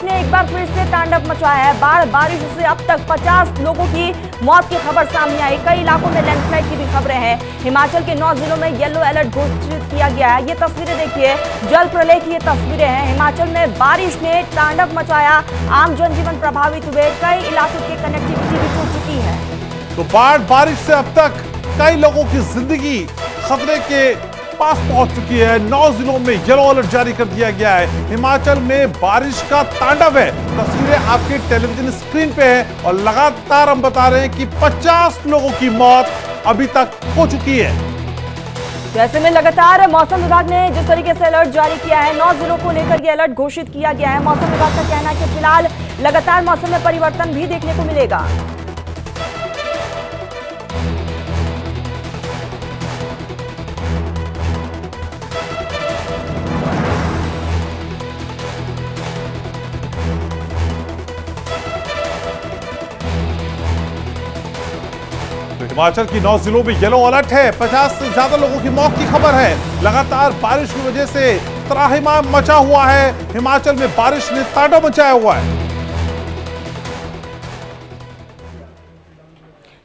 ने एक बार फिर से तांडव मचाया है। बारिश से अब तक 50 लोगों की मौत की खबर सामने आई। कई इलाकों में लैंडस्लाइड की भी खबरें हैं। हिमाचल के 9 जिलों में येलो अलर्ट घोषित किया गया है। ये तस्वीरें देखिए, जल प्रलय की ये तस्वीरें हैं। हिमाचल में बारिश ने तांडव मचाया, आम जनजीवन प्रभावित हुए, कई इलाकों की कनेक्टिविटी भी टूट चुकी है। तो बारिश से अब तक कई लोगों की जिंदगी खतरे के पास पहुंच चुकी है। 9 जिलों में येलो अलर्ट जारी कर दिया गया है। हिमाचल में बारिश का तांडव है। तस्वीरें आपके टेलीविजन स्क्रीन पे है और लगातार हम बता रहे हैं कि 50 लोगों की मौत अभी तक हो चुकी है। तो ऐसे में लगातार मौसम विभाग ने जिस तरीके से अलर्ट जारी किया है, 9 जिलों को लेकर यह अलर्ट घोषित किया गया है। मौसम विभाग का कहना है कि फिलहाल लगातार मौसम में परिवर्तन भी देखने को मिलेगा। हिमाचल की 9 जिलों में येलो अलर्ट है। 50 से ज्यादा लोगों की मौत की खबर है। लगातार बारिश की वजह से त्राहिमाम मचा हुआ है। हिमाचल में बारिश ने तांडव मचाया हुआ है।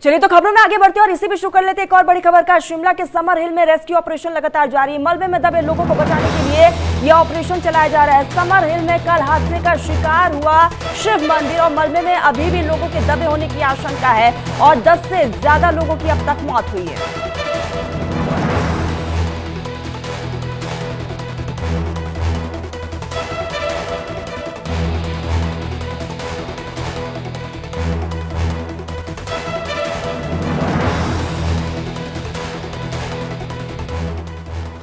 चलिए तो खबरों में आगे बढ़ते हैं और इसी भी शुरू कर लेते हैं एक और बड़ी खबर का। शिमला के समर हिल में रेस्क्यू ऑपरेशन लगातार जारी। मलबे में दबे लोगों को बचाने के लिए यह ऑपरेशन चलाया जा रहा है। समर हिल में कल हादसे का शिकार हुआ शिव मंदिर और मलबे में अभी भी लोगों के दबे होने की आशंका है और 10 से ज्यादा लोगों की अब तक मौत हुई है।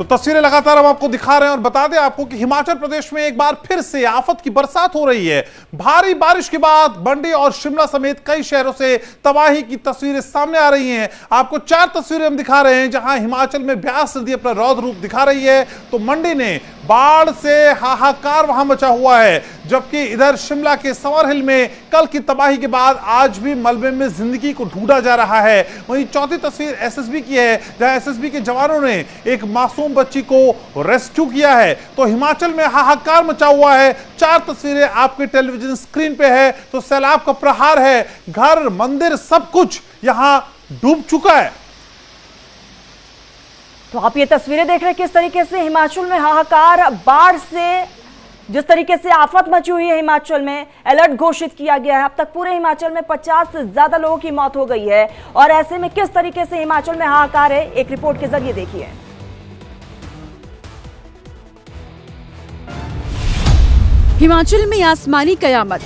तो तस्वीरें लगातार हम आपको दिखा रहे हैं और बता दें आपको कि हिमाचल प्रदेश में एक बार फिर से आफत की बरसात हो रही है। भारी बारिश के बाद मंडी और शिमला समेत कई शहरों से तबाही की तस्वीरें सामने आ रही हैं। आपको 4 तस्वीरें हम दिखा रहे हैं जहां हिमाचल में ब्यास नदी अपना रौद्र रूप दिखा रही है, तो मंडी ने बाढ़ से हाहाकार वहां मचा हुआ है। जबकि इधर शिमला के समर हिल में कल की तबाही के बाद आज भी मलबे में जिंदगी को ढूंढा जा रहा है। वहीं चौथी तस्वीर एसएसबी की है जहां एसएसबी के जवानों ने एक मासूम बच्ची को रेस्क्यू किया है। तो हिमाचल में हाहाकार मचा हुआ है। 4 तस्वीरें आपके टेलीविजन स्क्रीन पे है। तो सैलाब का प्रहार है, घर मंदिर सब कुछ यहां डूब चुका है। तो आप ये तस्वीरें देख रहे हैं किस तरीके से हिमाचल में हाहाकार, बाढ़ से जिस तरीके से आफत मची हुई है। हिमाचल में अलर्ट घोषित किया गया है। अब तक पूरे हिमाचल में 50 से ज्यादा लोगों की मौत हो गई है और ऐसे में किस तरीके से हिमाचल में हाहाकार है, एक रिपोर्ट के जरिए देखिए। हिमाचल में आसमानी कयामत।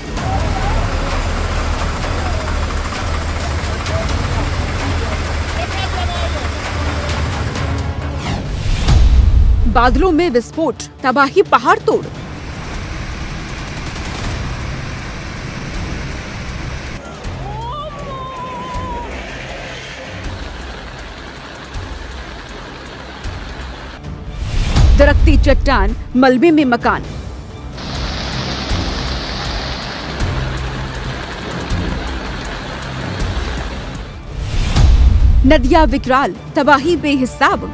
बादलों में विस्फोट, तबाही पहाड़ तोड़। दरकती चट्टान, मलबे में मकान। नदियां विकराल, तबाही बेहिसाब।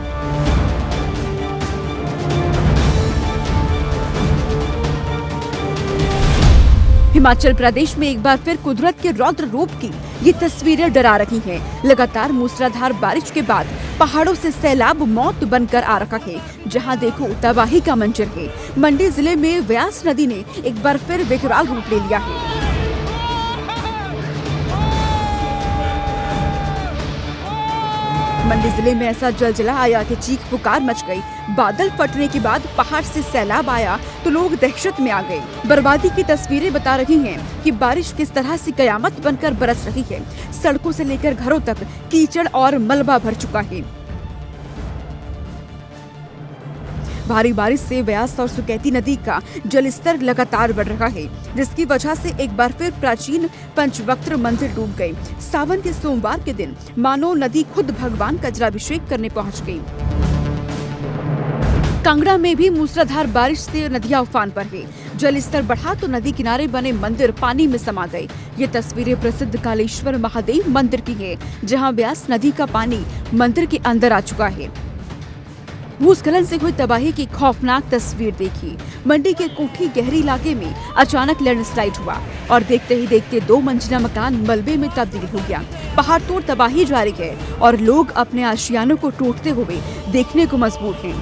हिमाचल प्रदेश में एक बार फिर कुदरत के रौद्र रूप की ये तस्वीरें डरा रही हैं। लगातार मूसलाधार बारिश के बाद पहाड़ों से सैलाब मौत बनकर आ रखा है। जहां देखो तबाही का मंजर है। मंडी जिले में व्यास नदी ने एक बार फिर बेकरार रूप ले लिया है। मंडी जिले में ऐसा जलजला आया कि चीख पुकार मच गई। बादल फटने के बाद पहाड़ से सैलाब आया तो लोग दहशत में आ गए। बर्बादी की तस्वीरें बता रही हैं कि बारिश किस तरह से कयामत बनकर बरस रही है। सड़कों से लेकर घरों तक कीचड़ और मलबा भर चुका है। भारी बारिश से व्यास और सुकेती नदी का जलस्तर लगातार बढ़ रहा है, जिसकी वजह से एक बार फिर प्राचीन पंचवक्त्र मंदिर डूब गए। सावन के सोमवार के दिन मानो नदी खुद भगवान का जलाभिषेक करने पहुंच गई। कांगड़ा में भी मूसलाधार बारिश से नदियां उफान पर है। जलस्तर बढ़ा तो नदी किनारे बने मंदिर पानी में समा गए। ये तस्वीरें प्रसिद्ध कालेश्वर महादेव मंदिर की है, जहां व्यास नदी का पानी मंदिर के अंदर आ चुका है। भूस्खलन से हुई तबाही की खौफनाक तस्वीर देखी। मंडी के कोठी गहरी इलाके में अचानक लैंडस्लाइड हुआ और देखते ही देखते 2 मंजिला मकान मलबे में तब्दील हो गया। पहाड़ तोड़ तबाही जारी है और लोग अपने आशियानों को टूटते हुए देखने को मजबूर हैं।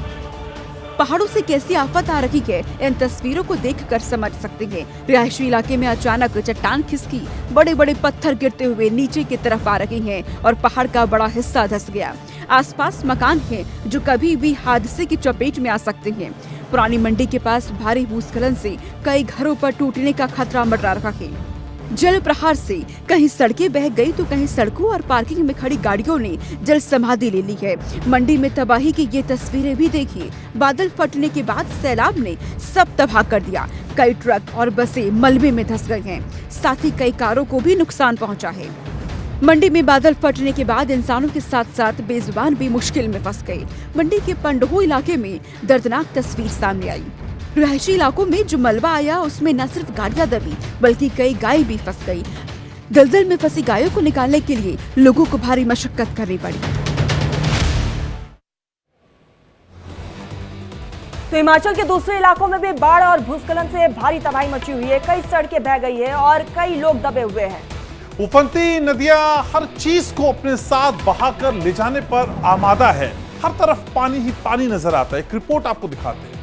पहाड़ों से कैसी आफत आ रही है, इन तस्वीरों को देखकर समझ सकते हैं। रिहायशी इलाके में अचानक चट्टान खिसकी, बड़े बड़े पत्थर गिरते हुए नीचे की तरफ आ रहे हैं और पहाड़ का बड़ा हिस्सा धंस गया। आसपास मकान हैं जो कभी भी हादसे की चपेट में आ सकते हैं। पुरानी मंडी के पास भारी भूस्खलन से कई घरों पर टूटने का खतरा मंडरा रहा है। जल प्रहार से कहीं सड़कें बह गई तो कहीं सड़कों और पार्किंग में खड़ी गाड़ियों ने जल समाधि ले ली है। मंडी में तबाही की ये तस्वीरें भी देखिए। बादल फटने के बाद सैलाब ने सब तबाह कर दिया। कई ट्रक और बसें मलबे में धंस गई हैं, साथ ही कई कारों को भी नुकसान पहुंचा है। मंडी में बादल फटने के बाद इंसानों के साथ साथ बेजुबान भी मुश्किल में फंस गए। मंडी के पंडोह इलाके में दर्दनाक तस्वीर सामने आई। रिहायशी इलाकों में जो मलबा आया उसमें न सिर्फ गाड़ियां दबी बल्कि कई गाय भी फंस गई। दलदल में फंसी गायों को निकालने के लिए लोगों को भारी मशक्कत करनी पड़ी। तो हिमाचल के दूसरे इलाकों में भी बाढ़ और भूस्खलन से भारी तबाही मची हुई है। कई सड़कें बह गई है और कई लोग दबे हुए हैं। उफनती नदियां हर चीज को अपने साथ बहाकर ले जाने पर आमादा है। हर तरफ पानी ही पानी नजर आता है। एक रिपोर्ट आपको दिखाते हैं।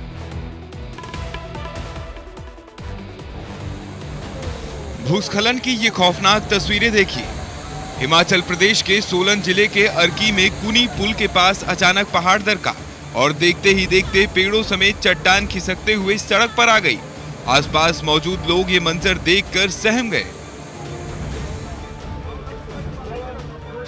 भूस्खलन की ये खौफनाक तस्वीरें देखिए। हिमाचल प्रदेश के सोलन जिले के अर्की में कुनी पुल के पास अचानक पहाड़ दरका और देखते ही देखते पेड़ों समेत चट्टान खिसकते हुए सड़क पर आ गई। आसपास मौजूद लोग ये मंजर देखकर सहम गए।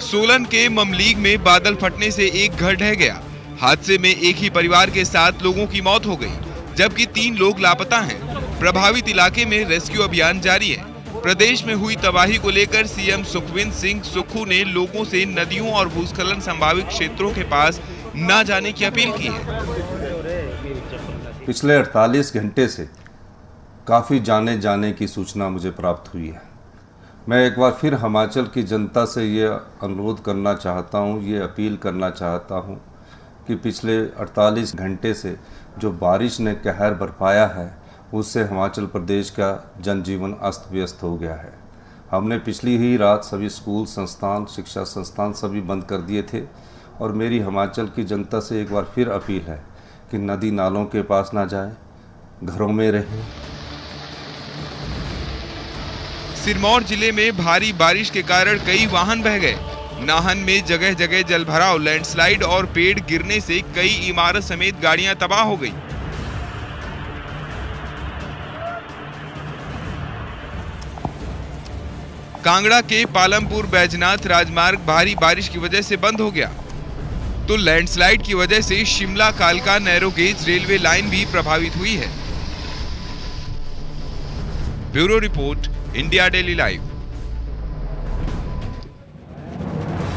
सोलन के ममलीग में बादल फटने से एक घर ढह गया। हादसे में एक ही परिवार के 7 लोगों की मौत हो गई, जबकि 3 लोग लापता हैं। प्रभावित इलाके में रेस्क्यू अभियान जारी है। प्रदेश में हुई तबाही को लेकर सीएम सुखविंदर सिंह सुक्खू ने लोगों से नदियों और भूस्खलन संभावित क्षेत्रों के पास न जाने की अपील की है। पिछले 48 घंटे से काफ़ी जाने की सूचना मुझे प्राप्त हुई है। मैं एक बार फिर हिमाचल की जनता से ये अनुरोध करना चाहता हूँ, ये अपील करना चाहता हूँ कि पिछले 48 घंटे से जो बारिश ने कहर बरपाया है उससे हिमाचल प्रदेश का जनजीवन अस्त व्यस्त हो गया है। हमने पिछली ही रात सभी स्कूल संस्थान, शिक्षा संस्थान सभी बंद कर दिए थे और मेरी हिमाचल की जनता से एक बार फिर अपील है कि नदी नालों के पास ना जाए, घरों में रहें। सिरमौर जिले में भारी बारिश के कारण कई वाहन बह गए। नाहन में जगह जगह जलभराव, लैंडस्लाइड और पेड़ गिरने से कई इमारत समेत गाड़ियां तबाह हो गई। कांगड़ा के पालमपुर बैजनाथ राजमार्ग भारी बारिश की वजह से बंद हो गया, तो लैंडस्लाइड की वजह से शिमला कालका नैरो गेज रेलवे लाइन भी प्रभावित हुई है। Bureau report, India daily live.